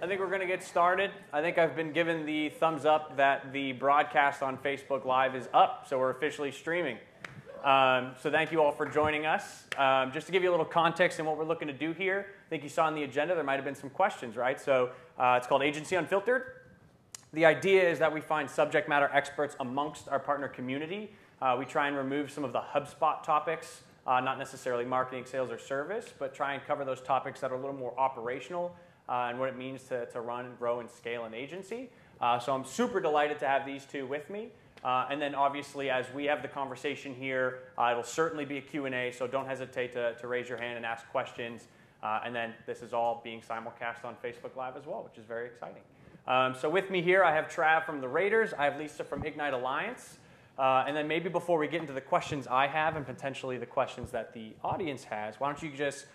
I think we're going to get started. I think I've been given the thumbs up that the broadcast on Facebook Live is up, so we're officially streaming. So thank you all for joining us. Just to give you a little context in what we're looking to do here, I think you saw on the agenda there might have been some questions, right? So it's called Agency Unfiltered. The idea is that we find subject matter experts amongst our partner community. We try and remove some of the Hubspot topics, not necessarily marketing, sales, or service, but try and cover those topics that are a little more operational and what it means to run, grow, and scale an agency. So I'm super delighted to have these two with me. And then obviously as we have the conversation here, it'll certainly be a Q&A, so don't hesitate to raise your hand and ask questions. And then this is all being simulcast on Facebook Live as well, which is very exciting. So with me here, I have Trav from the Raiders. I have Lisa from Ignite Alliance. And then maybe before we get into the questions I have and potentially the questions that the audience has, why don't you just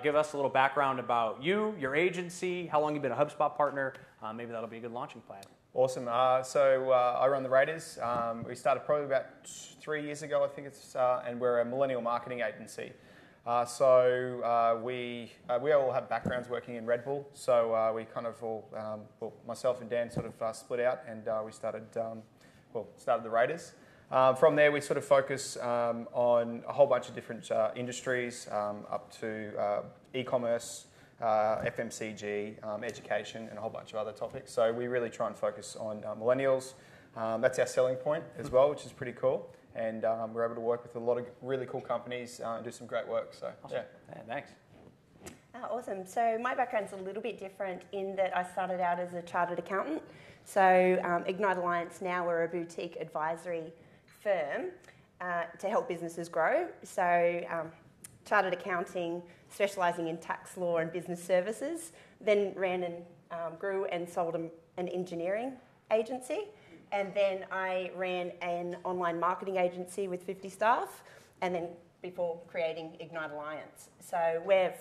give us a little background about you, your agency, how long you've been a HubSpot partner. Maybe that'll be a good launching plan. Awesome. So I run the Raiders. We started probably about 3 years ago, I think it's, and we're a millennial marketing agency. So we all have backgrounds working in Red Bull. So we kind of all, well, myself and Dan sort of split out, and we started the Raiders. From there, we sort of focus on a whole bunch of different industries, up to e-commerce, FMCG, education, and a whole bunch of other topics. So we really try and focus on millennials. That's our selling point as well, which is pretty cool. And we're able to work with a lot of really cool companies and do some great work. So, awesome. Yeah, thanks. Awesome. So my background's a little bit different in that I started out as a chartered accountant. So Ignite Alliance, now we're a boutique advisory firm to help businesses grow. So chartered accounting, specialising in tax law and business services, then ran and grew and sold an engineering agency. And then I ran an online marketing agency with 50 staff, and then before creating Ignite Alliance. So we're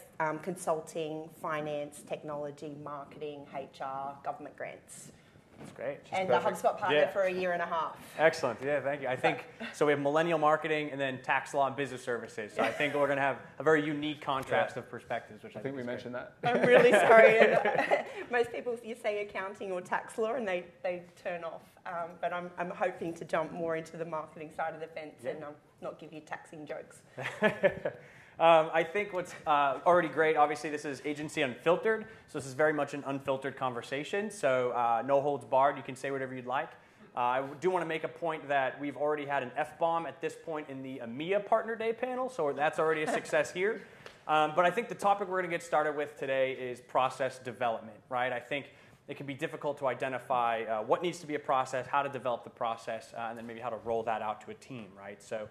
consulting, finance, technology, marketing, HR, government grants. That's great. And the HubSpot partner for a year and a half. Excellent. Yeah, thank you. I think, so we have millennial marketing and then tax law and business services. So I think we're going to have a very unique contrast of perspectives, which I think we mentioned that. I'm really sorry. Most people, you say accounting or tax law and they turn off. But I'm hoping to jump more into the marketing side of the fence and not give you taxing jokes. I think what's already great, obviously this is Agency Unfiltered, so this is very much an unfiltered conversation, so no holds barred, you can say whatever you'd like. I do want to make a point that we've already had an F-bomb at this point in the EMEA Partner Day panel, so that's already a success here. But I think the topic we're going to get started with today is process development, right? I think it can be difficult to identify what needs to be a process, how to develop the process, and then maybe how to roll that out to a team, right? So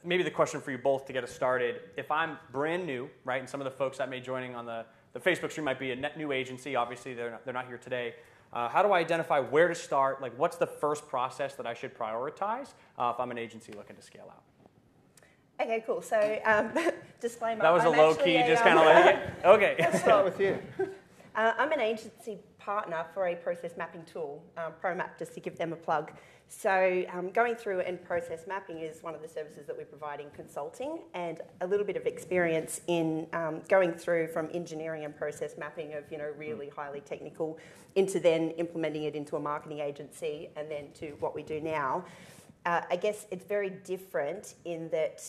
maybe the question for you both to get us started, if I'm brand new, right, and some of the folks that may be joining on the Facebook stream might be a net new agency, obviously they're not here today, how do I identify where to start? Like, what's the first process that I should prioritize if I'm an agency looking to scale out? Okay, cool. So disclaimer. That was a low key, just kind of like, okay. Let's start with you. I'm an agency partner for a process mapping tool, ProMap, just to give them a plug. So going through and process mapping is one of the services that we provide in consulting, and a little bit of experience in going through from engineering and process mapping of really highly technical into then implementing it into a marketing agency and then to what we do now. I guess it's very different in that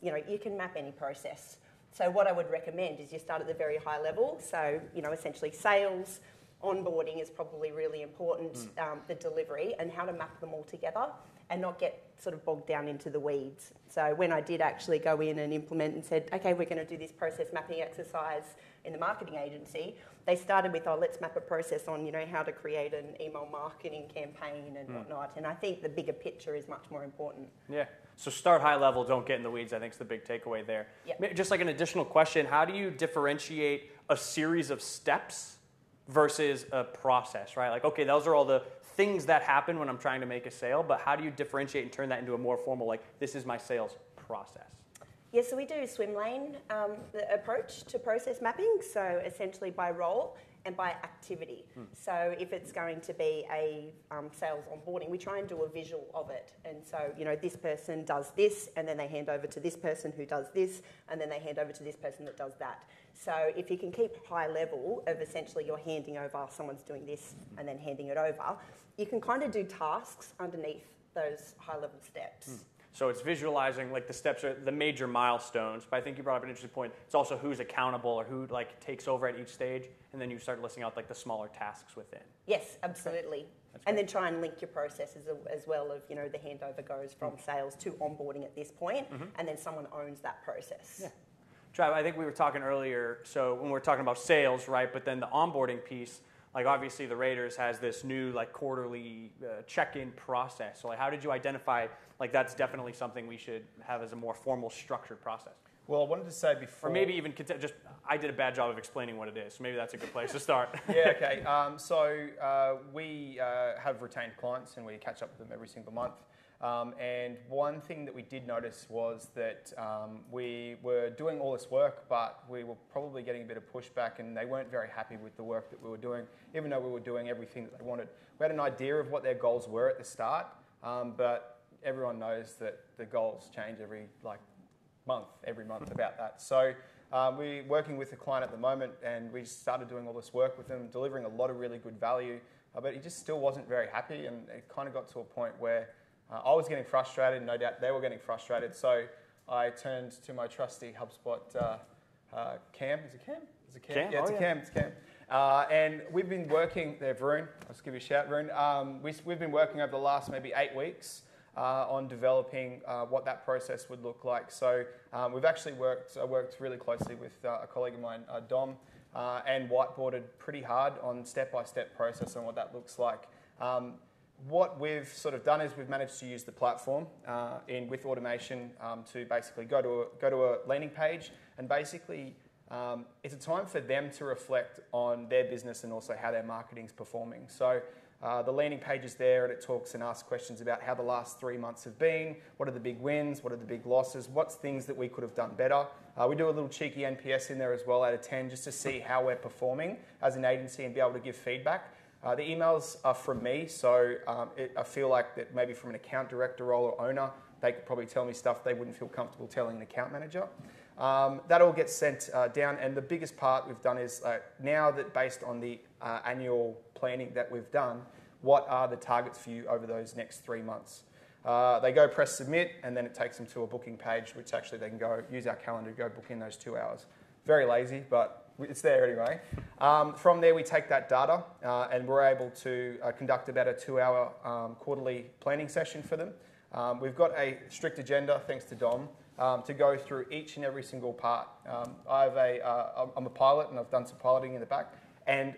you can map any process. So what I would recommend is you start at the very high level. So, essentially sales, onboarding is probably really important, the delivery, and how to map them all together and not get sort of bogged down into the weeds. So when I did actually go in and implement and said, okay, we're going to do this process mapping exercise in the marketing agency, they started with, let's map a process on, how to create an email marketing campaign and whatnot. And I think the bigger picture is much more important. Yeah. So start high level, don't get in the weeds, I think is the big takeaway there. Yep. Just like an additional question, how do you differentiate a series of steps versus a process, right? Like, okay, those are all the things that happen when I'm trying to make a sale, but how do you differentiate and turn that into a more formal, like, this is my sales process? Yeah, so we do swim lane the approach to process mapping, so essentially by role. and by activity. So if it's going to be a sales onboarding, we try and do a visual of it. And so, this person does this, and then they hand over to this person who does this, and then they hand over to this person that does that. So if you can keep high level of essentially you're handing over, someone's doing this, and then handing it over, you can kind of do tasks underneath those high level steps. So it's visualizing like the steps are the major milestones, but I think you brought up an interesting point. It's also who's accountable or who like takes over at each stage, and then you start listing out like the smaller tasks within. Yes, absolutely. And then try and link your processes as well of, the handover goes from sales to onboarding at this point, and then someone owns that process. Yeah. Trav, I think we were talking earlier, so when we're talking about sales, right, but then the onboarding piece, like obviously the Raiders has this new like quarterly check-in process. So like how did you identify like that's definitely something we should have as a more formal structured process? Well, I wanted to say before... Or maybe even just, I did a bad job of explaining what it is, so maybe that's a good place to start. Yeah, okay. We have retained clients and we catch up with them every single month. And one thing that we did notice was that we were doing all this work, but we were probably getting a bit of pushback and they weren't very happy with the work that we were doing, even though we were doing everything that they wanted. We had an idea of what their goals were at the start, but everyone knows that the goals change every month about that. So we're working with a client at the moment and we started doing all this work with them, delivering a lot of really good value, but he just still wasn't very happy, and it kind of got to a point where I was getting frustrated, no doubt they were getting frustrated, so I turned to my trusty Hubspot Cam. Is it Cam? Is it Cam? Cam? Yeah, it's oh, a Cam. It's Cam. And we've been working there, Varun. I'll just give you a shout, Varun. We've been working over the last maybe 8 weeks on developing what that process would look like. So we've actually worked really closely with a colleague of mine, Dom, and whiteboarded pretty hard on step-by-step process on what that looks like. What we've sort of done is we've managed to use the platform with automation to basically go to a landing page, and basically it's a time for them to reflect on their business and also how their marketing's performing. So the landing page is there and it talks and asks questions about how the last 3 months have been, what are the big wins, what are the big losses, what's things that we could have done better. We do a little cheeky NPS in there as well out of 10 just to see how we're performing as an agency and be able to give feedback. The emails are from me, so I feel like that maybe from an account director role or owner, they could probably tell me stuff they wouldn't feel comfortable telling an account manager. That all gets sent down, and the biggest part we've done is now that based on the annual planning that we've done, what are the targets for you over those next 3 months? They go press submit, and then it takes them to a booking page, which actually they can go use our calendar to go book in those 2 hours. Very lazy, but it's there anyway. From there, we take that data and we're able to conduct about a 2-hour quarterly planning session for them. We've got a strict agenda, thanks to Dom, to go through each and every single part. I'm a pilot and I've done some piloting in the back. And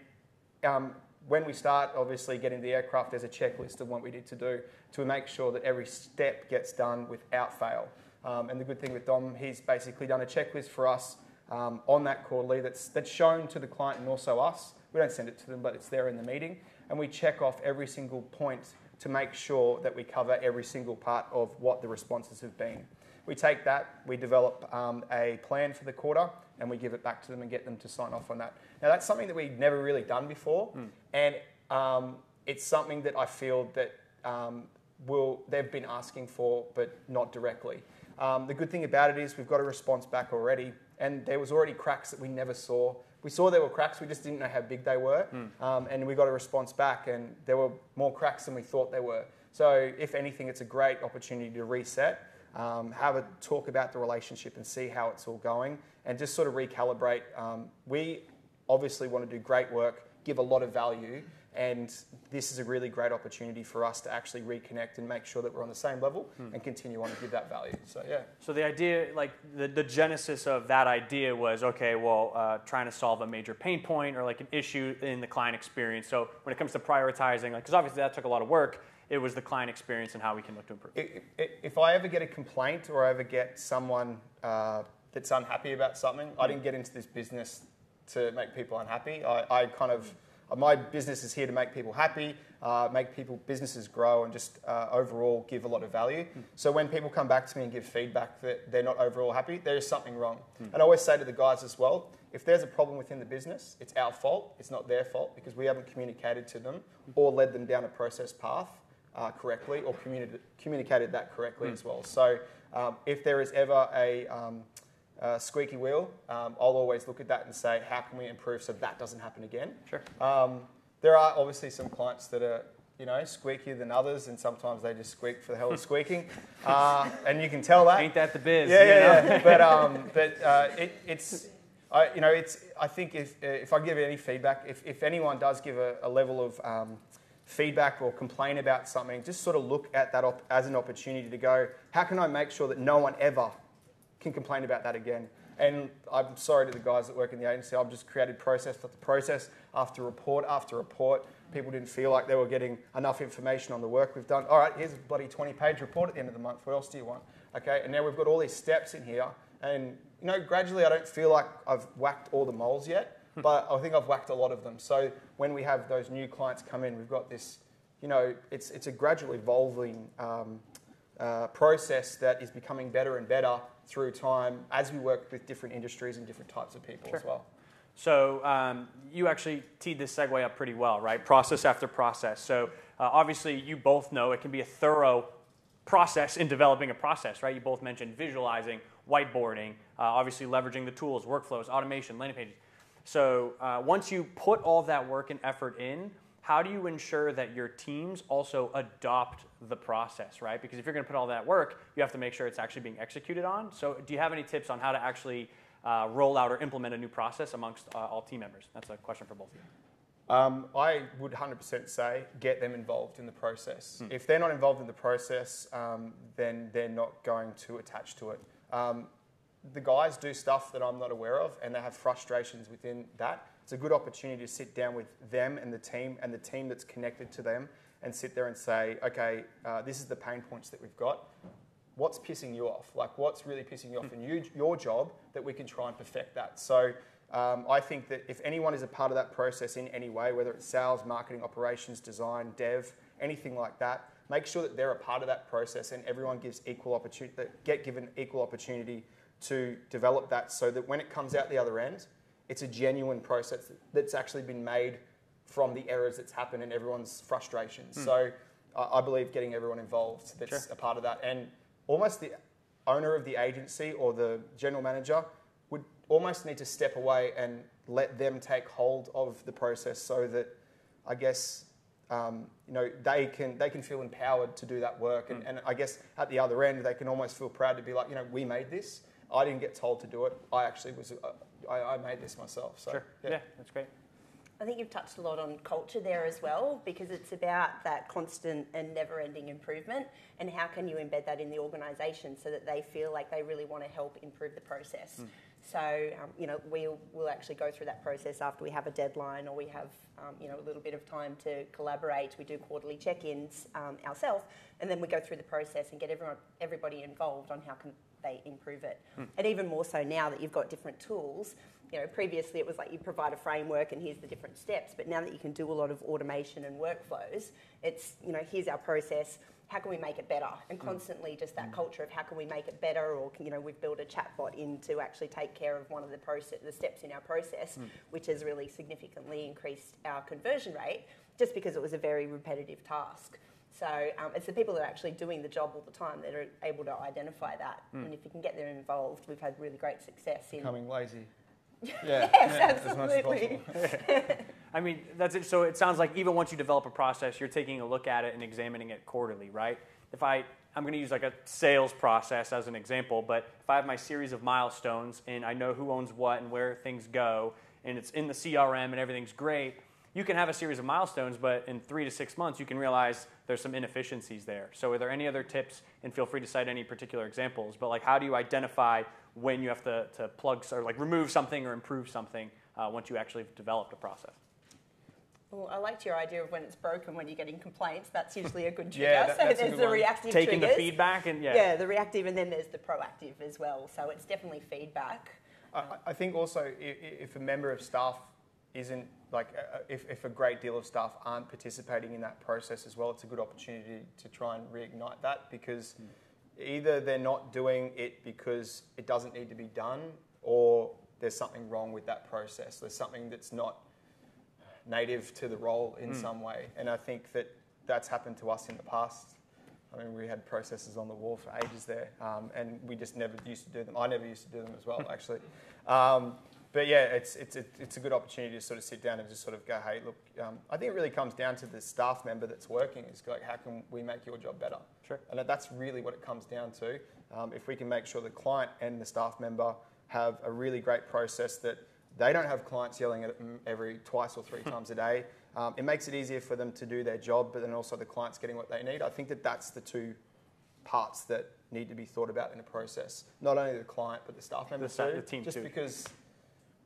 when we start, obviously, getting the aircraft, there's a checklist of what we need to do to make sure that every step gets done without fail. And the good thing with Dom, he's basically done a checklist for us on that quarterly that's shown to the client and also us. We don't send it to them, but it's there in the meeting. And we check off every single point to make sure that we cover every single part of what the responses have been. We take that, we develop a plan for the quarter, and we give it back to them and get them to sign off on that. Now, that's something that we've never really done before, and it's something that I feel that they've been asking for, but not directly. The good thing about it is we've got a response back already, and there was already cracks that we never saw. We saw there were cracks, we just didn't know how big they were, and we got a response back, and there were more cracks than we thought there were. So if anything, it's a great opportunity to reset, have a talk about the relationship and see how it's all going, and just sort of recalibrate. We obviously want to do great work, give a lot of value, and this is a really great opportunity for us to actually reconnect and make sure that we're on the same level and continue on to give that value. So, yeah. So the idea, like the genesis of that idea was, okay, well, trying to solve a major pain point or like an issue in the client experience. So when it comes to prioritizing, because obviously that took a lot of work, it was the client experience and how we can look to improve. If I ever get a complaint or I ever get someone that's unhappy about something, I didn't get into this business to make people unhappy. my business is here to make people happy, make businesses grow, and just overall give a lot of value. So when people come back to me and give feedback that they're not overall happy, there is something wrong. And I always say to the guys as well, if there's a problem within the business, it's our fault. It's not their fault because we haven't communicated to them or led them down a process path correctly or communicated that correctly as well. So if there is ever a squeaky wheel, I'll always look at that and say, how can we improve so that doesn't happen again? Sure. There are obviously some clients that are, squeakier than others, and sometimes they just squeak for the hell of squeaking, and you can tell that. Ain't that the biz? Yeah. I think if I give any feedback, if anyone does give a level of feedback or complain about something, just sort of look at that as an opportunity to go, how can I make sure that no one ever can complain about that again? And I'm sorry to the guys that work in the agency, I've just created process after process, after report after report. People didn't feel like they were getting enough information on the work we've done. All right, here's a bloody 20-page report at the end of the month. What else do you want? Okay, and now we've got all these steps in here. And, gradually I don't feel like I've whacked all the moles yet, but I think I've whacked a lot of them. So when we have those new clients come in, we've got this, it's a gradually evolving process that is becoming better and better through time as we work with different industries and different types of people as well. So you actually teed this segue up pretty well, right? Process after process. So obviously you both know it can be a thorough process in developing a process, right? You both mentioned visualizing, whiteboarding, obviously leveraging the tools, workflows, automation, landing pages. So once you put all of that work and effort in, how do you ensure that your teams also adopt the process, right? Because if you're going to put all that work, you have to make sure it's actually being executed on. So do you have any tips on how to actually roll out or implement a new process amongst all team members? That's a question for both of you. I would 100% say get them involved in the process. If they're not involved in the process, then they're not going to attach to it. The guys do stuff that I'm not aware of, and they have frustrations within that. It's a good opportunity to sit down with them and the team that's connected to them, and sit there and say, okay, this is the pain points that we've got. What's pissing you off? Like, what's really pissing you off in your job that we can try and perfect that? So I think that if anyone is a part of that process in any way, whether it's sales, marketing, operations, design, dev, anything like that, make sure that they're a part of that process and everyone gives equal opportunity, get given equal opportunity to develop that, so that when it comes out the other end, it's a genuine process that's actually been made from the errors that's happened and everyone's frustrations. So I believe getting everyone involved that's a part of that. And almost the owner of the agency or the general manager would almost need to step away and let them take hold of the process, so that I guess they can feel empowered to do that work. And I guess at the other end, they can almost feel proud to be like, we made this. I didn't get told to do it. I actually I made this myself. So, sure. Yeah, that's great. I think you've touched a lot on culture there as well, because it's about that constant and never-ending improvement, and how can you embed that in the organisation so that they feel like they really want to help improve the process. So, we'll actually go through that process after we have a deadline, or we have, a little bit of time to collaborate. We do quarterly check-ins ourselves, and then we go through the process and get everybody involved on how can they improve it. And even more so now that you've got different tools. Previously it was like you provide a framework and here's the different steps, but now that you can do a lot of automation and workflows, it's, here's our process, how can we make it better? And constantly just that culture of how can we make it better, or, we've built a chatbot in to actually take care of one of the steps in our process, which has really significantly increased our conversion rate, just because it was a very repetitive task. So it's the people that are actually doing the job all the time that are able to identify that. And if you can get them involved, we've had really great success in... Becoming lazy. Yeah, yes, absolutely. I mean, that's it. So it sounds like even once you develop a process, you're taking a look at it and examining it quarterly, right? I'm going to use like a sales process as an example, but if I have my series of milestones and I know who owns what and where things go, and it's in the CRM and everything's great, you can have a series of milestones, but in 3 to 6 months, you can realize there's some inefficiencies there. So are there any other tips, and feel free to cite any particular examples, but like how do you identify when you have to plug or like remove something or improve something once you actually have developed a process? Well, I liked your idea of when it's broken, when you're getting complaints. That's usually a good trigger. Yeah, so there's the reactive Taking triggers. the feedback and Yeah, the reactive, and then there's the proactive as well. So it's definitely feedback. I think also if a member of staff isn't if a great deal of staff aren't participating in that process as well, it's a good opportunity to try and reignite that, because either they're not doing it because it doesn't need to be done, or there's something wrong with that process. There's something that's not native to the role in some way. And I think that's happened to us in the past. I mean, we had processes on the wall for ages there, and we just never used to do them. I never used to do them as well, actually. But yeah, it's a good opportunity to sort of sit down and just sort of go, hey, look, I think it really comes down to the staff member that's working. Is like, how can we make your job better? Sure. And that's really what it comes down to. If we can make sure the client and the staff member have a really great process, that they don't have clients yelling at them twice or three times a day. It makes it easier for them to do their job, but then also the client's getting what they need. I think that's the two parts that need to be thought about in a process. Not only the client, but the staff members too. The team just too. Because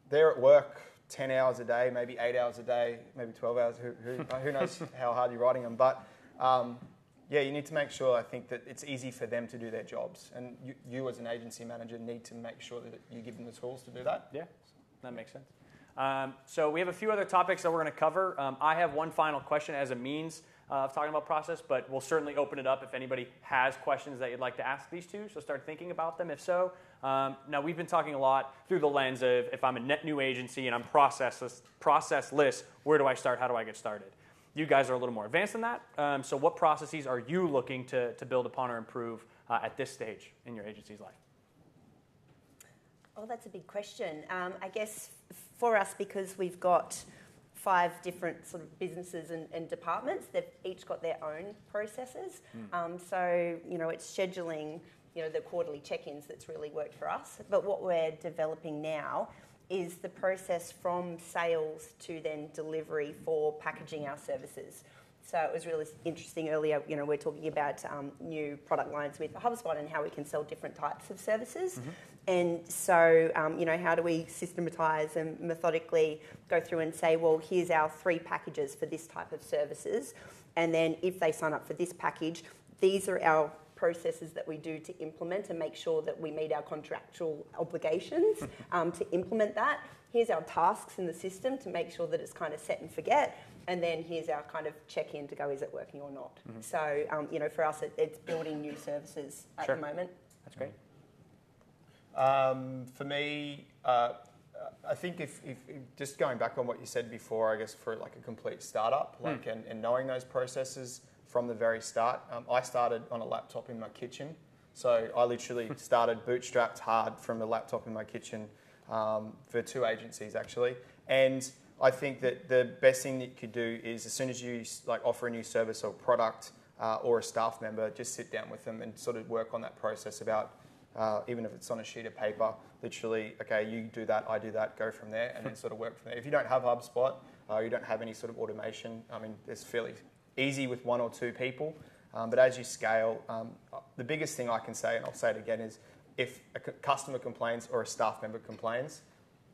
they're at work 10 hours a day, maybe 8 hours a day, maybe 12 hours. Who knows how hard you're writing them. But yeah, you need to make sure, I think, that it's easy for them to do their jobs. And you as an agency manager need to make sure that you give them the tools to do that. Yeah, that makes sense. So we have a few other topics that we're going to cover. I have one final question as a means of talking about process, but we'll certainly open it up if anybody has questions that you'd like to ask these two. So start thinking about them if so. Now, we've been talking a lot through the lens of, if I'm a net new agency and I'm processless, where do I start? How do I get started? You guys are a little more advanced than that. So what processes are you looking to build upon or improve at this stage in your agency's life? Oh, that's a big question. I guess for us, because we've got 5 different sort of businesses and departments, they've each got their own processes. So, it's scheduling, the quarterly check-ins that's really worked for us. But what we're developing now is the process from sales to then delivery for packaging our services. So it was really interesting earlier, we're talking about new product lines with Hubspot and how we can sell different types of services. And so, how do we systematise and methodically go through and say, well, here's our 3 packages for this type of services. And then if they sign up for this package, these are our processes that we do to implement and make sure that we meet our contractual obligations to implement that. Here's our tasks in the system to make sure that it's kind of set and forget. And then here's our kind of check-in to go, is it working or not? So, for us, it's building new services at the moment. That's great. For me, I think if just going back on what you said before, I guess for like a complete startup, and knowing those processes from the very start. I started on a laptop in my kitchen. So I literally started bootstrapped hard from a laptop in my kitchen for 2 agencies, actually. And I think that the best thing that you could do is, as soon as you offer a new service or product or a staff member, just sit down with them and sort of work on that process about, even if it's on a sheet of paper, literally, okay, you do that, I do that, go from there, and then sort of work from there. If you don't have Hubspot, you don't have any sort of automation, I mean, it's fairly easy with 1 or 2 people. But as you scale, the biggest thing I can say, and I'll say it again, is if a customer complains or a staff member complains,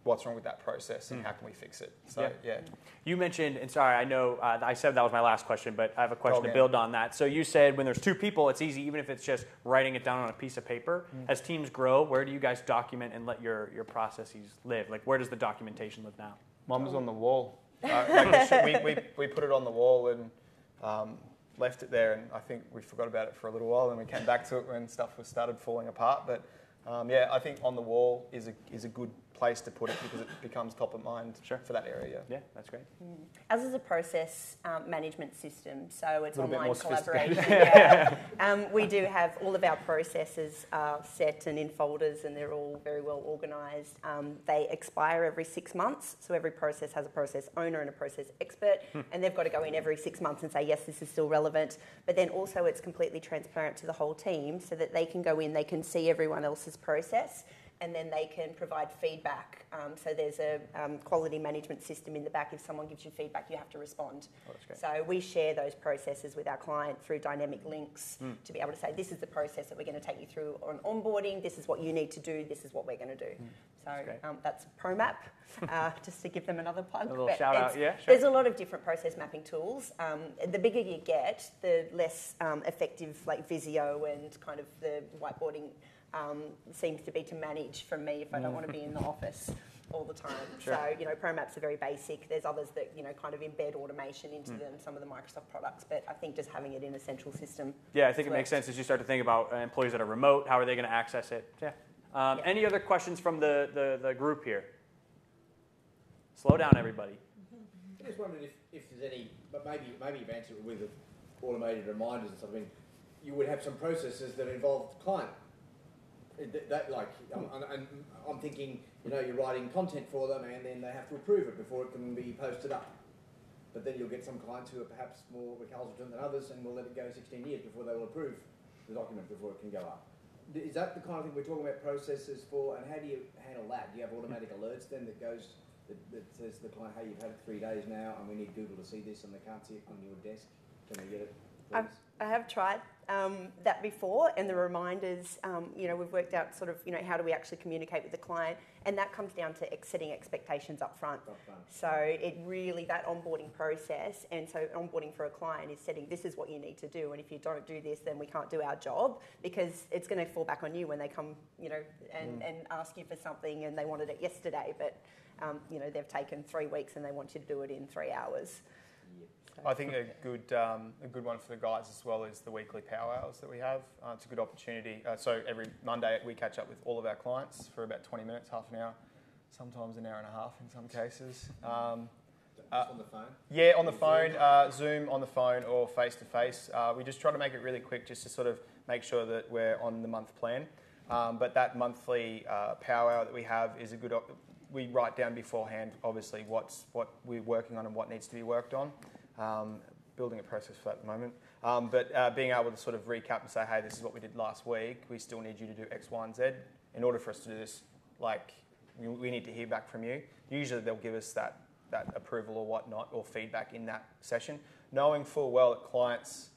what's wrong with that process and how can we fix it? So, yeah. You mentioned, and sorry, I know I said that was my last question, but I have a question to build on that. So you said when there's 2 people, it's easy, even if it's just writing it down on a piece of paper. As teams grow, where do you guys document and let your processes live? Like, where does the documentation live now? Mine was on the wall. We put it on the wall and left it there, and I think we forgot about it for a little while, and we came back to it when stuff was started falling apart. But I think on the wall is a good place to put it because it becomes top of mind for that area. Yeah, that's great. Ours is a process management system, so it's online collaboration. We do have all of our processes set and in folders, and they're all very well organised. They expire every 6 months, so every process has a process owner and a process expert, and they've got to go in every 6 months and say, yes, this is still relevant. But then also it's completely transparent to the whole team so that they can go in, they can see everyone else's process, and then they can provide feedback. So there's a quality management system in the back. If someone gives you feedback, you have to respond. Oh, that's great. So we share those processes with our client through dynamic links to be able to say, this is the process that we're going to take you through on onboarding. This is what you need to do. This is what we're going to do. So that's ProMap, just to give them another plug. A little shout out, yeah, sure. There's a lot of different process mapping tools. The bigger you get, the less effective like Visio and kind of the whiteboarding seems to be to manage from me if I don't want to be in the office. all the time. Sure. So, ProMaps are very basic. There's others that, kind of embed automation into them, some of the Microsoft products, but I think just having it in a central system. Yeah, I think it makes sense as you start to think about employees that are remote, how are they going to access it? Yeah. Any other questions from the group here? Slow down, everybody. I just wondered if there's any, but maybe you've answered it with automated reminders and something. You would have some processes that involve the client. I'm thinking, you're writing content for them and then they have to approve it before it can be posted up. But then you'll get some clients who are perhaps more recalcitrant than others and will let it go 16 years before they will approve the document before it can go up. Is that the kind of thing we're talking about processes for, and how do you handle that? Do you have automatic alerts then that says to the client, hey, you've had it 3 days now and we need Google to see this and they can't see it on your desk? Can we get it, please? I have tried that before, and the reminders, we've worked out sort of, how do we actually communicate with the client, and that comes down to setting expectations up front. So it really, that onboarding process, and so onboarding for a client is setting, this is what you need to do, and if you don't do this, then we can't do our job, because it's going to fall back on you when they come, and ask you for something and they wanted it yesterday, but, they've taken 3 weeks and they want you to do it in 3 hours. I think a good one for the guys as well is the weekly power hours that we have. It's a good opportunity. So every Monday we catch up with all of our clients for about 20 minutes, half an hour, sometimes an hour and a half in some cases. Just on the phone? Yeah, on the phone, Zoom on the phone or face-to-face. We just try to make it really quick just to sort of make sure that we're on the month plan. But that monthly power hour that we have is a good we write down beforehand, obviously, what we're working on and what needs to be worked on. Building a process for that at the moment. But being able to sort of recap and say, hey, this is what we did last week. We still need you to do X, Y, and Z. In order for us to do this, we need to hear back from you. Usually they'll give us that approval or whatnot or feedback in that session. Knowing full well that clients,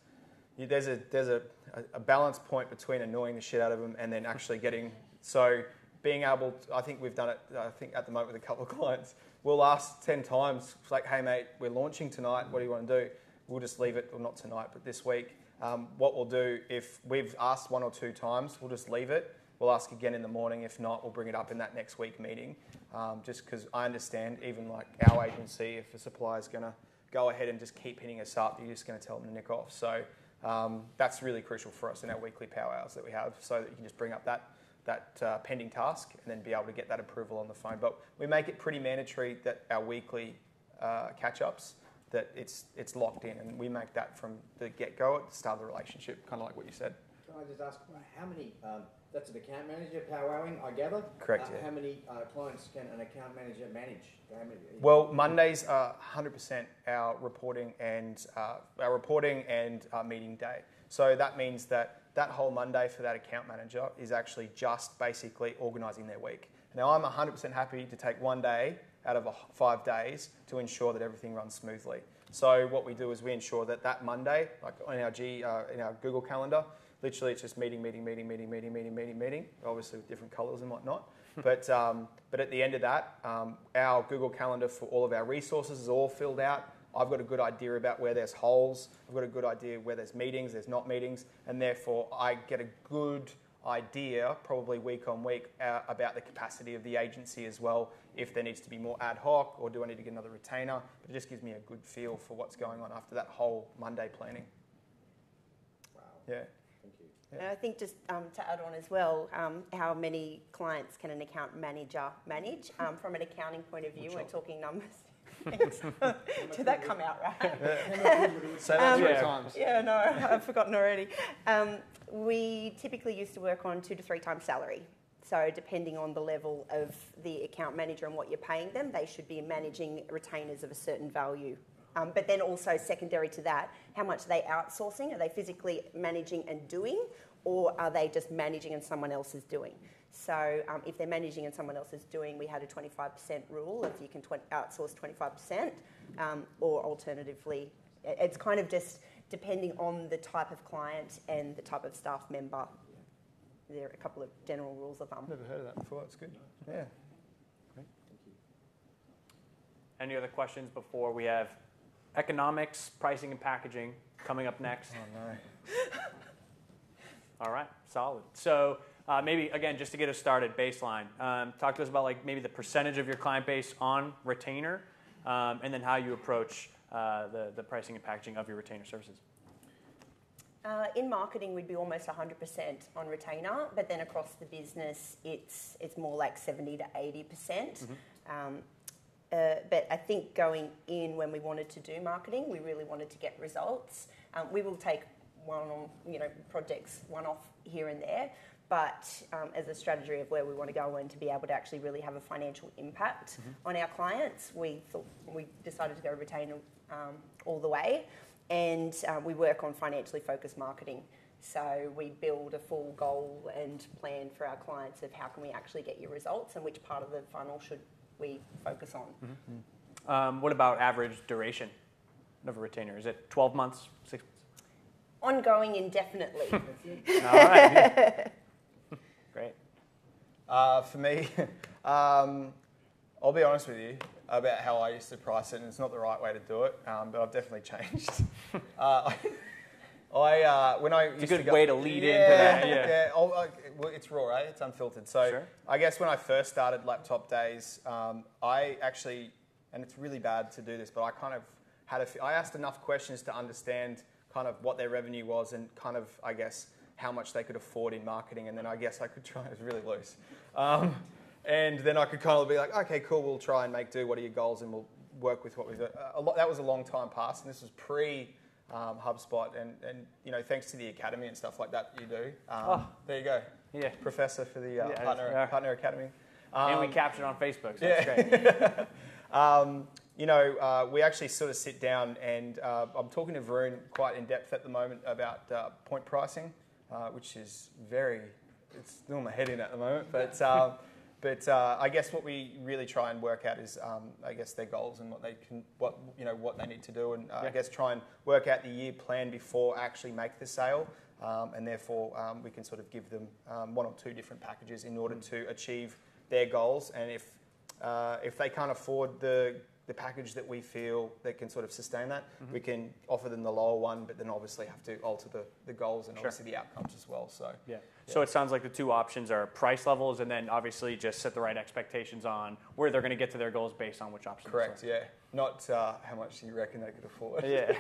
there's a balance point between annoying the shit out of them and then actually getting... So being able to, I think we've done it, at the moment with a couple of clients, we'll ask 10 times, like, hey mate, we're launching tonight, what do you want to do? We'll just leave it, or not tonight, but this week. What we'll do, if we've asked 1 or 2 times, we'll just leave it. We'll ask again in the morning. If not, we'll bring it up in that next week meeting. Just because I understand, even like our agency, if a supplier's going to go ahead and just keep hitting us up, you're just going to tell them to nick off. So that's really crucial for us in our weekly power hours that we have, so that you can just bring up that pending task and then be able to get that approval on the phone. But we make it pretty mandatory that our weekly catch-ups, that it's locked in, and we make that from the get-go at the start of the relationship, kind of like what you said. Can I just ask, how many, that's an account manager powwowing, I gather? Correct, yeah. How many clients can an account manager manage? Well, Mondays are 100% our reporting and meeting day. So that means that whole Monday for that account manager is actually just basically organising their week. Now, I'm 100% happy to take 1 day out of 5 days to ensure that everything runs smoothly. So what we do is we ensure that Monday, like in our Google Calendar, literally it's just meeting, obviously with different colours and whatnot. But at the end of that, our Google Calendar for all of our resources is all filled out. I've got a good idea about where there's holes. I've got a good idea where there's meetings, there's not meetings, and therefore I get a good idea, probably week on week, about the capacity of the agency as well, if there needs to be more ad hoc or do I need to get another retainer. But it just gives me a good feel for what's going on after that whole Monday planning. Wow. Yeah. Thank you. Yeah. And I think just to add on as well, how many clients can an account manager manage? From an accounting point of view, we're talking numbers. Did that come out right? Say that 3 times. Yeah, no, I've forgotten already. We typically used to work on 2 to 3 times salary. So depending on the level of the account manager and what you're paying them, they should be managing retainers of a certain value. But then also secondary to that, how much are they outsourcing? Are they physically managing and doing, or are they just managing and someone else is doing? So if they're managing and someone else is doing, we had a 25% rule if you can outsource 25%, or alternatively, it's kind of just depending on the type of client and the type of staff member. There are a couple of general rules of thumb. Never heard of that before. That's good. Yeah. Great. Thank you. Any other questions before we have economics, pricing, and packaging coming up next? Oh, no. All right, solid. So maybe, again, just to get us started, baseline, talk to us about like maybe the percentage of your client base on retainer, and then how you approach the pricing and packaging of your retainer services. In marketing, we'd be almost 100% on retainer, but then across the business, it's more like 70 to 80%. But I think going in when we wanted to do marketing, we really wanted to get results. We will take projects one-off here and there, but as a strategy of where we want to go and to be able to actually really have a financial impact on our clients, we decided to go retainer all the way. And we work on financially focused marketing. So we build a full goal and plan for our clients of how can we actually get your results and which part of the funnel should we focus on. What about average duration of a retainer? Is it 12 months, 6 months? Ongoing indefinitely. All right. Great. For me, I'll be honest with you about how I used to price it, and it's not the right way to do it, but I've definitely changed. It's a good way to lead into that. Yeah. Well, it's raw, right? It's unfiltered. So sure. I guess when I first started Laptop Days, I actually, and it's really bad to do this, but I kind of I asked enough questions to understand kind of what their revenue was and kind of, I guess, how much they could afford in marketing, and then I guess I could try. It was really loose. And then I could kind of be like, okay, cool, we'll try and make do. What are your goals? And we'll work with what we've got. That was a long time past, and this was pre Hubspot, and thanks to the academy and stuff like that you do. There you go. Yeah. Professor for the partner academy. And we captured on Facebook, so that's great. We actually sort of sit down, and I'm talking to Varun quite in depth at the moment about point pricing, which is it's doing my head in at the moment, But I guess what we really try and work out is, I guess, their goals and what they need to do, and I guess try and work out the year plan before actually make the sale, and therefore we can sort of give them one or two different packages in order to achieve their goals. And if they can't afford the package that we feel that can sort of sustain that, we can offer them the lower one, but then obviously have to alter the goals and obviously the outcomes as well. So So it sounds like the two options are price levels, and then obviously just set the right expectations on where they're going to get to their goals based on which option. Correct. Yeah. Not how much you reckon they could afford. Yeah.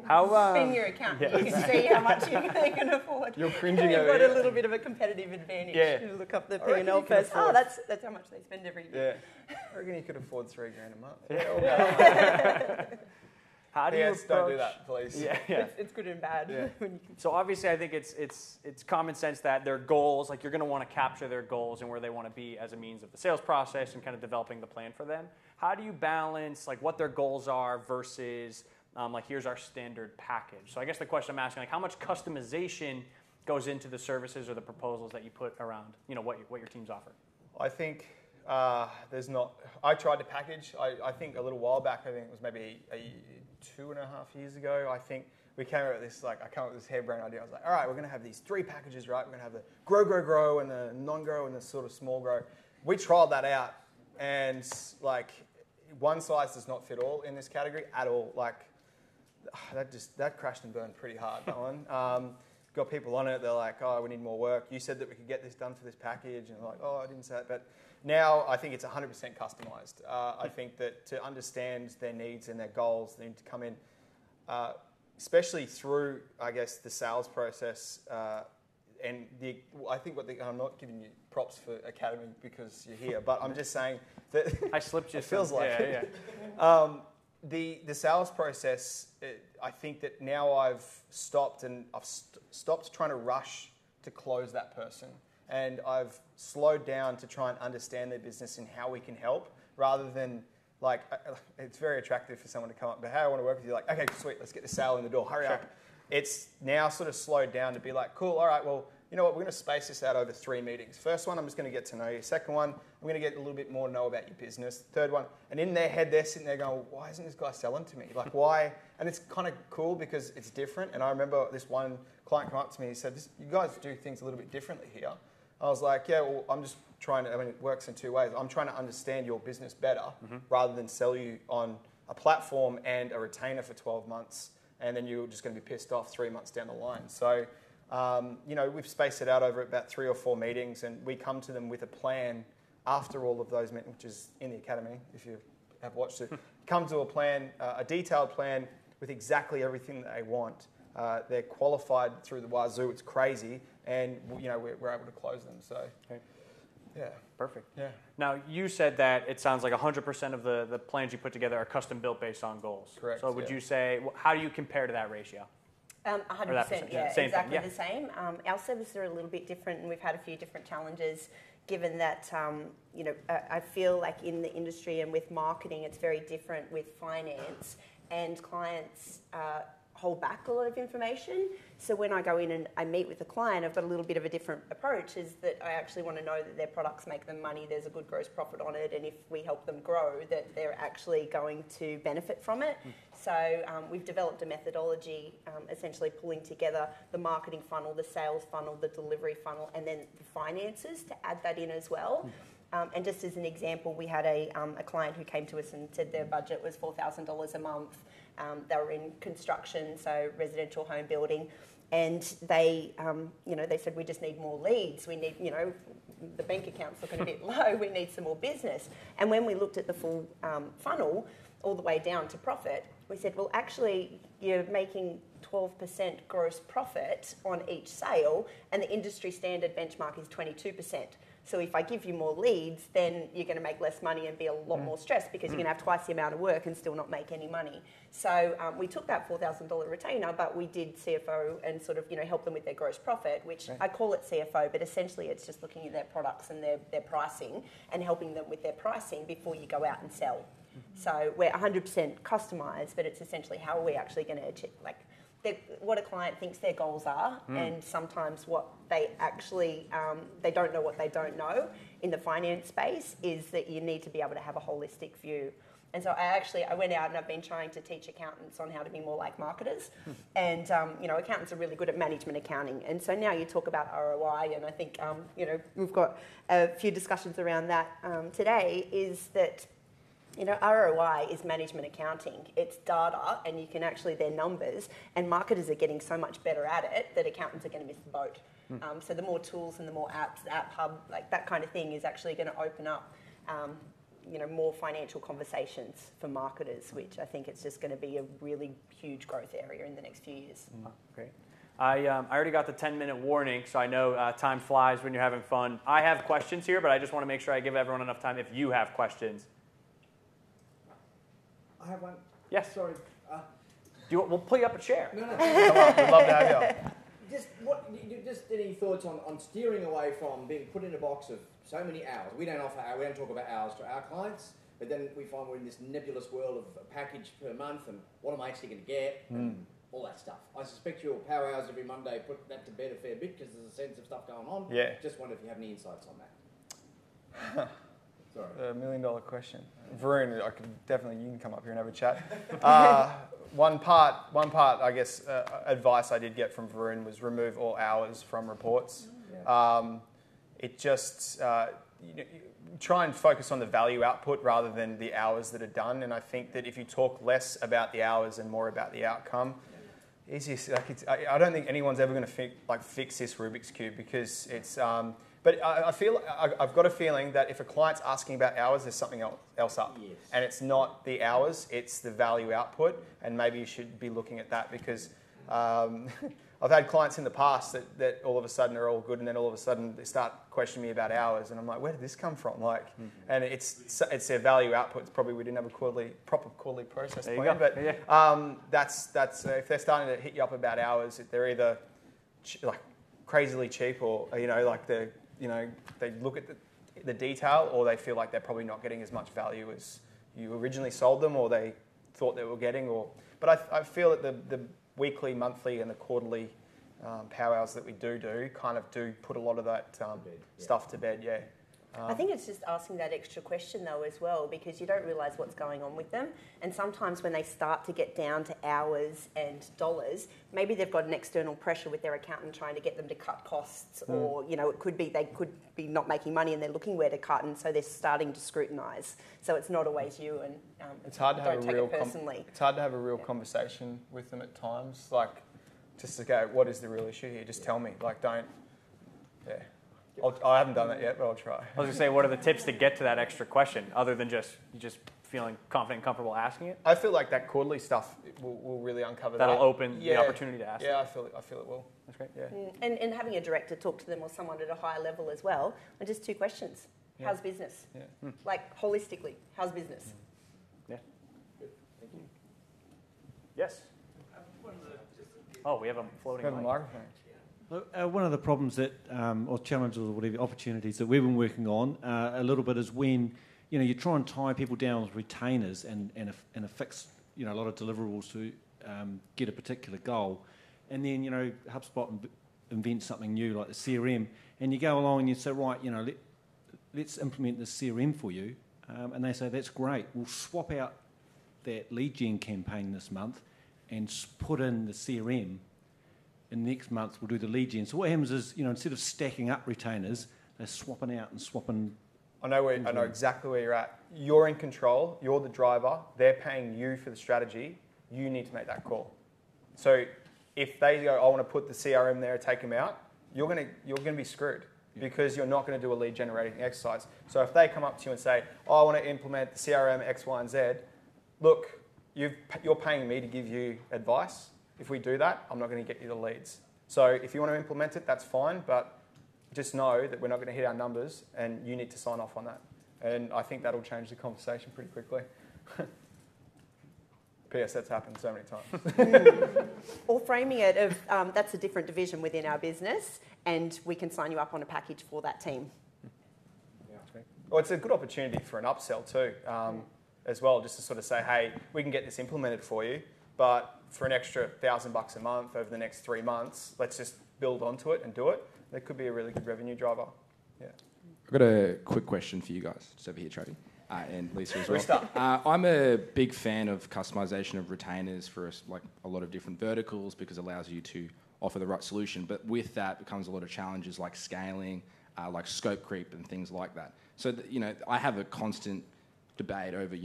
How? In your account, you can see how much they can afford. You're cringing You've over got here. a little bit of a competitive advantage. Yeah. You look up the I reckon P&L you can first. afford- That's how much they spend every year. Yeah. I reckon you could afford $3,000 a month. Yeah. How do you Yes, don't do approach- that, please. Yeah. It's good and bad. Yeah. When you can So obviously, I think it's common sense that their goals, like you're going to want to capture their goals and where they want to be as a means of the sales process and kind of developing the plan for them. How do you balance like what their goals are versus like here's our standard package? So I guess the question I'm asking, like how much customization goes into the services or the proposals that you put around, what your teams offer? I think there's not. I tried to package. I think a little while back. I think it was maybe 2.5 years ago. I think we came up with this. I came up with this harebrained idea. I was like, all right, we're going to have these 3 packages, right? We're going to have the grow, and the non-grow, and the sort of small grow. We trialed that out, and one size does not fit all in this category at all. That crashed and burned pretty hard. That one. Got people on it. They're like, oh, we need more work. You said that we could get this done for this package, and I'm like, oh, I didn't say that, but. Now, I think it's 100% customized. I think that to understand their needs and their goals, they need to come in, especially through, I guess, the sales process. And I think I'm not giving you props for Academy because you're here, but I'm just saying that I slipped you. It feels like it. Yeah. The sales process, I think that now I've stopped stopped trying to rush to close that person. And I've slowed down to try and understand their business and how we can help, rather than it's very attractive for someone to come up and be, hey, I want to work with you. Like, okay, sweet, let's get the sale in the door, hurry up. It's now sort of slowed down to be like, cool, all right, well, you know what, we're going to space this out over 3 meetings. First one, I'm just going to get to know you. Second one, I'm going to get a little bit more to know about your business. Third one, and in their head, they're sitting there going, why isn't this guy selling to me? Like, why? And it's kind of cool because it's different. And I remember this one client come up to me, he said, you guys do things a little bit differently here. I was like, yeah, well, I'm just trying to, it works in 2 ways. I'm trying to understand your business better rather than sell you on a platform and a retainer for 12 months, and then you're just going to be pissed off 3 months down the line. So We've spaced it out over about 3 or 4 meetings, and we come to them with a plan after all of those meetings, which is in the academy, if you have watched it. Come to a plan, a detailed plan with exactly everything that they want. They're qualified through the wazoo. It's crazy, and we're able to close them. So, yeah, perfect. Yeah. Now you said that it sounds like 100% of the plans you put together are custom built based on goals. Correct. So would you say, how do you compare to that ratio? 100%, yeah, same exactly thing, the same. Our services are a little bit different, and we've had a few different challenges. Given that, I feel like in the industry and with marketing, it's very different with finance, and clients hold back a lot of information. So when I go in and I meet with a client, I've got a little bit of a different approach, is that I actually want to know that their products make them money, there's a good gross profit on it, and if we help them grow, that they're actually going to benefit from it. So we've developed a methodology, essentially pulling together the marketing funnel, the sales funnel, the delivery funnel, and then the finances to add that in as well. And just as an example, we had a client who came to us and said their budget was $4,000 a month. They were in construction, so residential home building, and they said, we just need more leads. We need, the bank accounts looking a bit low. We need some more business. And when we looked at the full funnel, all the way down to profit, we said, well, actually, you're making 12% gross profit on each sale, and the industry standard benchmark is 22%. So if I give you more leads, then you're going to make less money and be a lot more stressed, because you're going to have twice the amount of work and still not make any money. So we took that $4,000 retainer, but we did CFO and sort of help them with their gross profit, which I call it CFO, but essentially it's just looking at their products and their pricing and helping them with their pricing before you go out and sell. So we're 100% customised, but it's essentially how are we actually going to achieve, what a client thinks their goals are, and sometimes what they actually, they don't know what they don't know in the finance space, is that you need to be able to have a holistic view. And so I went out and I've been trying to teach accountants on how to be more like marketers. And, accountants are really good at management accounting. And so now you talk about ROI, and I think, we've got a few discussions around that today, is that ROI is management accounting. It's data, and you can actually, they're numbers, and marketers are getting so much better at it that accountants are going to miss the boat. So the more tools and the more apps, the App Hub, that kind of thing is actually going to open up, more financial conversations for marketers, which I think it's just going to be a really huge growth area in the next few years. Great. I already got the 10-minute warning, so I know time flies when you're having fun. I have questions here, but I just want to make sure I give everyone enough time if you have questions. I have one. Yes. Sorry. We'll pull you up a chair. No. Come on, we'd love to have you. Just any thoughts on steering away from being put in a box of so many hours? We don't talk about hours to our clients, but then we find we're in this nebulous world of a package per month, and what am I actually going to get? All that stuff. I suspect your power hours every Monday put that to bed a fair bit, because there's a sense of stuff going on. Yeah. Just wonder if you have any insights on that. Sorry. $1 million question. Varun, you can come up here and have a chat. One part, I guess, advice I did get from Varun was remove all hours from reports. It just, try and focus on the value output rather than the hours that are done. And I think that if you talk less about the hours and more about the outcome, I don't think anyone's ever going to fix this Rubik's Cube, because it's... But I've got a feeling that if a client's asking about hours, there's something else up. Yes. And it's not the hours, it's the value output. And maybe you should be looking at that, because I've had clients in the past that all of a sudden are all good, and then all of a sudden they start questioning me about hours. And I'm like, where did this come from? And it's their value output. It's probably we didn't have a proper quarterly process plan. But that's if they're starting to hit you up about hours, they're either crazily cheap, or they look at the detail, or they feel like they're probably not getting as much value as you originally sold them, or they thought they were getting. But I feel that the weekly, monthly, and the quarterly power hours that we do kind of do put a lot of that stuff to bed. Yeah. I think it's just asking that extra question though as well, because you don't realise what's going on with them. And sometimes when they start to get down to hours and dollars, maybe they've got an external pressure with their accountant trying to get them to cut costs, or it could be they could be not making money and they're looking where to cut, and so they're starting to scrutinise. So it's not always you, and it's hard to have don't take it personally. It's hard to have a real conversation with them at times. just to go, what is the real issue here? Just tell me. Like, don't. Yeah. I haven't done that yet, but I'll try. I was going to say, what are the tips to get to that extra question, other than just feeling confident and comfortable asking it? I feel like that quarterly stuff will really uncover that. That'll open the opportunity to ask. Yeah, I feel it will. That's great. Yeah. And having a director talk to them or someone at a higher level as well, and just 2 questions. Yeah. How's business? Yeah. Like, holistically, how's business? Yeah. Thank you. Yes. Oh, we have a floating mic. Microphone. One of the problems that, or challenges or whatever, opportunities that we've been working on a little bit is when, you try and tie people down with retainers and a fixed, a lot of deliverables to get a particular goal. And then, HubSpot invents something new like the CRM, and you go along and you say, right, let's implement this CRM for you. And they say, that's great. We'll swap out that lead gen campaign this month and put in the CRM. And next month we'll do the lead gen. So what happens is, instead of stacking up retainers, they're swapping out and swapping. I know exactly where you're at. You're in control. You're the driver. They're paying you for the strategy. You need to make that call. So if they go, I want to put the CRM there, take them out, you're gonna be screwed because you're not going to do a lead generating exercise. So if they come up to you and say, I want to implement the CRM X, Y, and Z, look, you're paying me to give you advice. If we do that, I'm not going to get you the leads. So if you want to implement it, that's fine, but just know that we're not going to hit our numbers and you need to sign off on that. And I think that'll change the conversation pretty quickly. P.S. that's happened so many times. Or framing it of that's a different division within our business and we can sign you up on a package for that team. Yeah. Well, it's a good opportunity for an upsell too, as well, just to sort of say, hey, we can get this implemented for you, but for an extra $1,000 a month over the next 3 months, let's just build onto it and do it. That could be a really good revenue driver. Yeah. I've got a quick question for you guys, just over here, Travi, and Lisa as well. I'm a big fan of customization of retainers for a lot of different verticals because it allows you to offer the right solution. But with that becomes a lot of challenges like scaling, like scope creep and things like that. So, I have a constant debate over,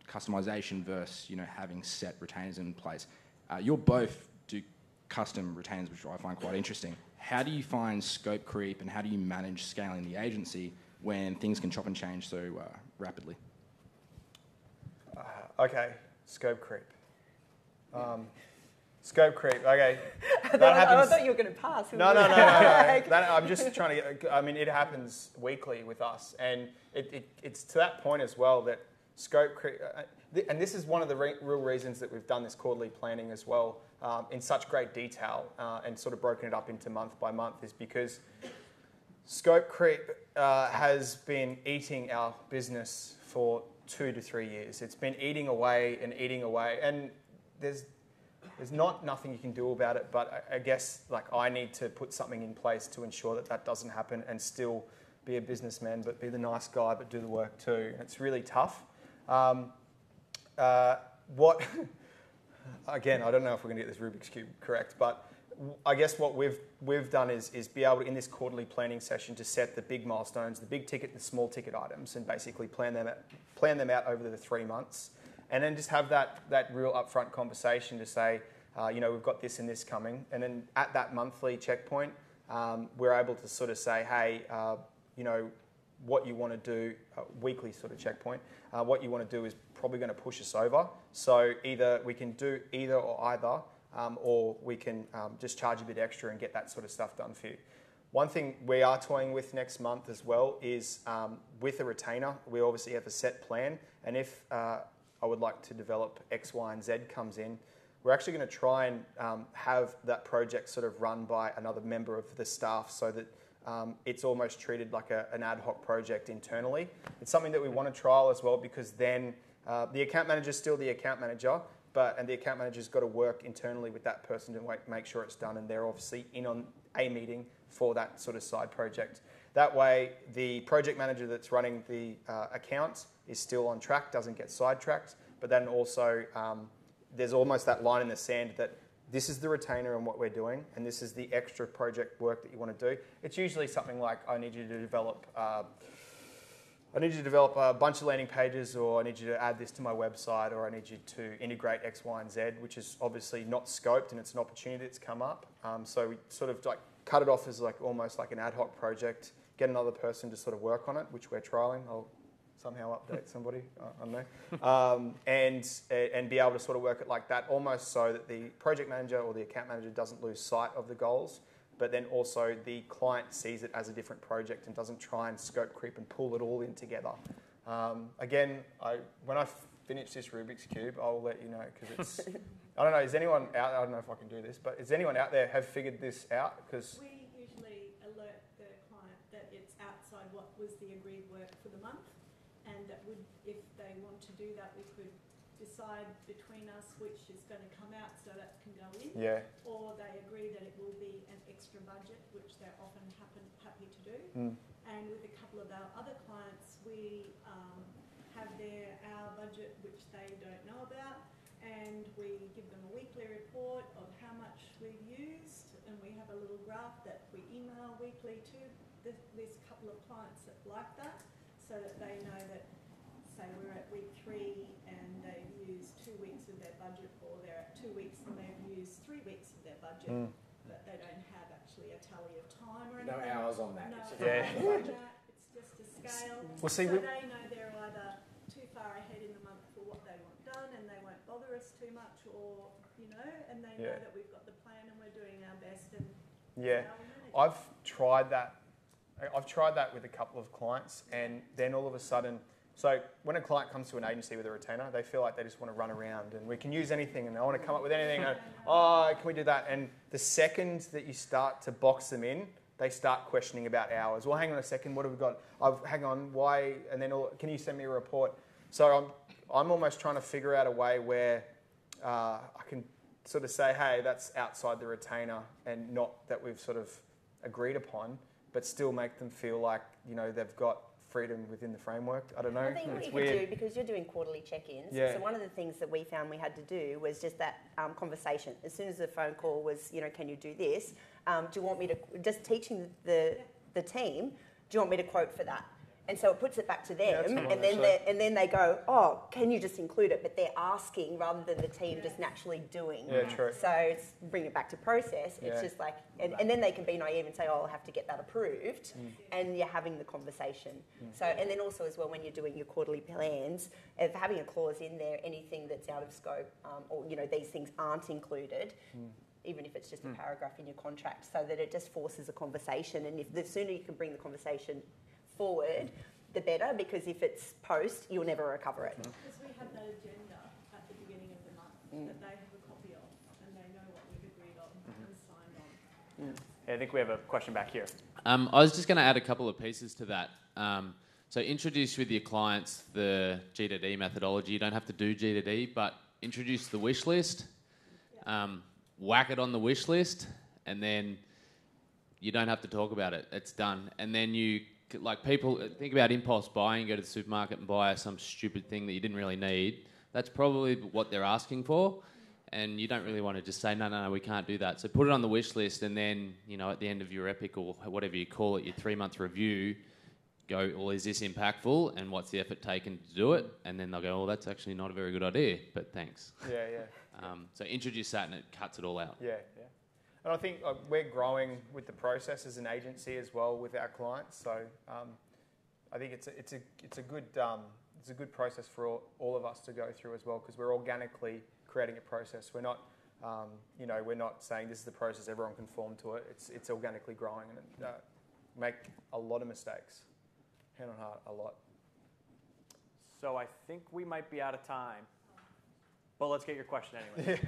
customization versus, having set retainers in place. You'll both do custom retainers, which I find quite interesting. How do you find scope creep and how do you manage scaling the agency when things can chop and change so rapidly? Okay, scope creep. Scope creep, okay. I thought you were going to pass. No. I'm just trying to get, it happens weekly with us. And it's to that point as well that scope creep, and this is one of the real reasons that we've done this quarterly planning as well in such great detail and sort of broken it up into month by month is because scope creep has been eating our business for 2 to 3 years. It's been eating away, and there's nothing you can do about it, but I guess I need to put something in place to ensure that doesn't happen and still be a businessman, but be the nice guy, but do the work too. It's really tough. Again, I don't know if we're going to get this Rubik's Cube correct, but I guess what we've done is be able to, in this quarterly planning session, to set the big milestones, the big ticket, the small ticket items, and basically plan them out over the 3 months, and then just have that real upfront conversation to say, we've got this and this coming, and then at that monthly checkpoint, we're able to sort of say, hey, what you want to do, weekly sort of checkpoint, what you want to do is probably going to push us over. So either we can do either or either, or we can just charge a bit extra and get that sort of stuff done for you. One thing we are toying with next month as well is with a retainer, we obviously have a set plan, and if I would like to develop X, Y, and Z comes in, we're actually going to try and have that project sort of run by another member of the staff so that it's almost treated like an ad hoc project internally. It's something that we want to trial as well because then the account manager is still the account manager, and the account manager's got to work internally with that person to make sure it's done, and they're obviously in on a meeting for that sort of side project. That way, the project manager that's running the account is still on track, doesn't get sidetracked, but then also there's almost that line in the sand that this is the retainer and what we're doing, and this is the extra project work that you want to do. It's usually something like, I need you to develop, I need you to develop a bunch of landing pages, or I need you to add this to my website, or I need you to integrate X, Y, and Z, which is obviously not scoped, and it's an opportunity that's come up. So we sort of like cut it off as like almost like an ad hoc project, get another person to sort of work on it, which we're trialing. I'll somehow update somebody, I don't know, and be able to sort of work it like that, almost so that the project manager or the account manager doesn't lose sight of the goals, but then also the client sees it as a different project and doesn't try and scope creep and pull it all in together. Again, when I finish this Rubik's Cube, I'll let you know, because it's, I don't know, is anyone out, I don't know if I can do this, but is anyone out there have figured this out? Because we usually alert the client that it's outside what was the agreed work for the month, and that would, if they want to do that, we could decide between us which is going to come out so that can go in, or they agree that it will be an extra budget, which they're often happy to do. And with a couple of our other clients, we have their hour budget, which they don't know about, and we give them a weekly report of how much we've used, and we have a little graph that we email weekly to this couple of clients that like that, so that they know that, say we're at week 3 and they've used 2 weeks of their budget, or they're at 2 weeks and they've used 3 weeks of their budget, but they don't have actually a tally of time or anything. No hours on that. No It's hours on that. It's just a scale. Well, see, so they know they're either too far ahead in the month for what they want done, and they won't bother us too much, or, you know, and they know that we've got the plan and we're doing our best. And I've tried that. I've tried that with a couple of clients, and then all of a sudden, so when a client comes to an agency with a retainer, they feel like they just want to run around and we can use anything, and they want to come up with anything. And, can we do that? And the second that you start to box them in, they start questioning about hours. Well, hang on a second, what have we got? Hang on, why? And then, can you send me a report? So I'm almost trying to figure out a way where I can sort of say, hey, that's outside the retainer, and not that we've sort of agreed upon, but still make them feel like, you know, they've got freedom within the framework. I don't know. I think what you could do, because you're doing quarterly check-ins, so one of the things that we found we had to do was just that conversation. As soon as the phone call was, you know, can you do this? Do you want me to, just teaching the team, do you want me to quote for that? And so it puts it back to them, and then they go, oh, can you just include it? But they're asking rather than the team just naturally doing. Yeah, true. So it's bring it back to process. It's just like, and then they can be naive and say, oh, I'll have to get that approved, and you're having the conversation. So, and then also as well, when you're doing your quarterly plans, of having a clause in there, anything that's out of scope, or, you know, these things aren't included, even if it's just a paragraph in your contract, so that it just forces a conversation. And if the sooner you can bring the conversation forward, the better, because if it's post, you'll never recover it. Because we have that agenda at the beginning of the month that they have a copy of, and they know what we've agreed on and signed on. Hey, I think we have a question back here. I was just going to add a couple of pieces to that. So introduce with your clients the G2D methodology. You don't have to do G2D, but introduce the wish list, whack it on the wish list, and then you don't have to talk about it. It's done. And then you, like, people think about impulse buying, go to the supermarket and buy some stupid thing that you didn't really need. That's probably what they're asking for. And you don't really want to just say, no, we can't do that. So put it on the wish list, and then, you know, at the end of your epic or whatever you call it, your 3-month review, go, well, is this impactful, and what's the effort taken to do it? And then they'll go, well, that's actually not a very good idea, but thanks. So introduce that, and it cuts it all out. And I think we're growing with the process as an agency as well with our clients. So I think it's a good process for all of us to go through as well, because we're organically creating a process. We're not, we're not saying this is the process, everyone conform to it. It's organically growing, and make a lot of mistakes. Hand on heart, a lot. So I think we might be out of time, but let's get your question anyway.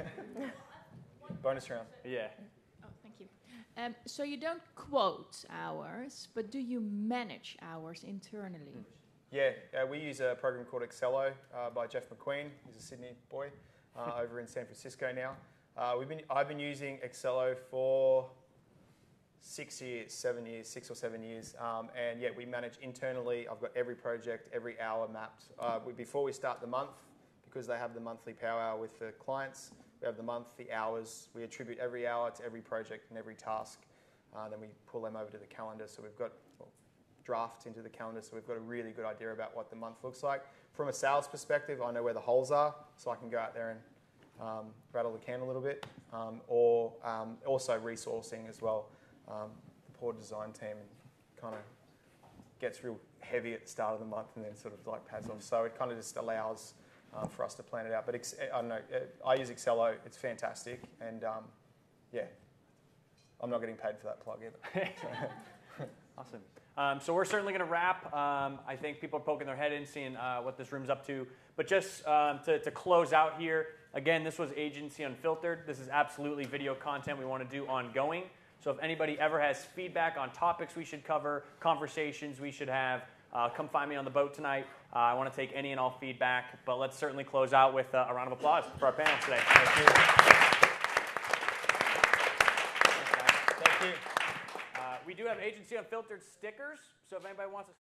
Bonus round. Yeah. Oh, thank you. So you don't quote hours, but do you manage hours internally? We use a program called Excello by Jeff McQueen. He's a Sydney boy over in San Francisco now. I've been using Excello for 6 or 7 years, and we manage internally. I've got every project, every hour mapped. Before we start the month, because they have the monthly power hour with the clients, we have the month, the hours. We attribute every hour to every project and every task. Then we pull them over to the calendar. So we've got draft into the calendar, so we've got a really good idea about what the month looks like. From a sales perspective, I know where the holes are, so I can go out there and rattle the can a little bit, or also resourcing as well. The poor design team kind of gets real heavy at the start of the month and then sort of like pads off. So it kind of just allows for us to plan it out. But I don't know, I use Excello. It's fantastic, and yeah, I'm not getting paid for that plug either. Awesome. So we're certainly going to wrap. I think people are poking their head in, seeing what this room's up to. But just to close out here, again, this was Agency Unfiltered. This is absolutely video content we want to do ongoing. So if anybody ever has feedback on topics we should cover, conversations we should have, come find me on the boat tonight. I want to take any and all feedback. But let's certainly close out with a round of applause for our panel today. Thank you. Thank you. We do have Agency Unfiltered stickers. So if anybody wants to